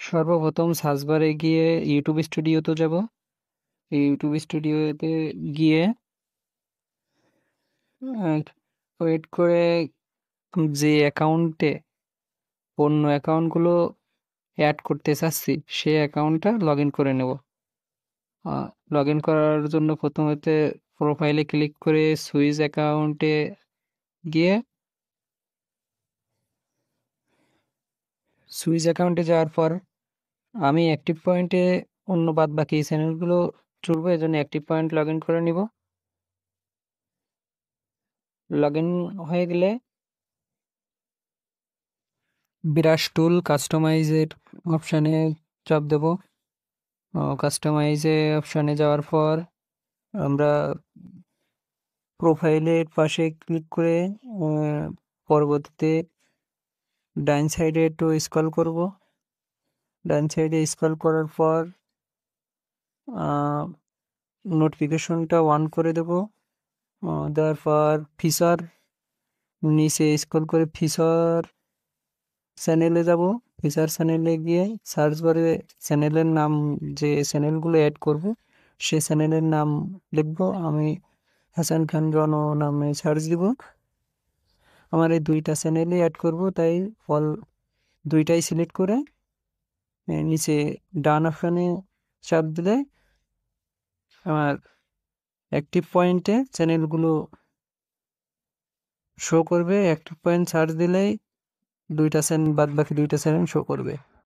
সর্বপ্রথম সার্চ বারে গিয়ে ইউটিউব স্টুডিওতে যাব। ইউটিউব স্টুডিওতে গিয়ে ওয়েট করে যে অ্যাকাউন্টে অন্য অ্যাকাউন্টগুলো অ্যাড করতে চাচ্ছি সেই অ্যাকাউন্টটা লগ ইন করে নেব। লগ ইন করার জন্য প্রথমে প্রোফাইলে ক্লিক করে সুইচ অ্যাকাউন্টে গিয়ে সুইচ অ্যাকাউন্টে যাওয়ার পর আমি অ্যাক্টিভ পয়েন্টে অন্য বাদ বাকি চ্যানেলগুলো চলবে, এজন্য অ্যাক্টিভ পয়েন্ট লগ ইন করে নিব। লগ ইন হয়ে গেলে ব্রাশ টুল কাস্টমাইজের অপশানে চাপ দেব। কাস্টমাইজে অপশানে যাওয়ার পর আমরা প্রোফাইলের পাশে ক্লিক করে পরবর্তীতে ডান সাইডে একটু স্ক্রল করব। ডান সাইডে স্ক্রল করার পর নোটিফিকেশনটা অন করে দেব। দেওয়ার পর ফিচার নিচে স্ক্রল করে ফিচার চ্যানেলে যাব। ফিচার চ্যানেলে গিয়ে সার্চ বারে চ্যানেলের নাম, যে চ্যানেলগুলো অ্যাড করব সে চ্যানেলের নাম লিখব। আমি হাসান খান রণ নামে সার্চ দিব। আমার এই দুইটা চ্যানেলই অ্যাড করব, তাই অল দুইটাই সিলেক্ট করে নিচে ডান অপশানে চাপ দিলে আমার অ্যাক্টিভ পয়েন্টে চ্যানেলগুলো শো করবে। অ্যাক্টিভ পয়েন্ট সার্চ দিলেই দুইটা চ্যানেল বাদ বাকি দুইটা চ্যানেল শো করবে।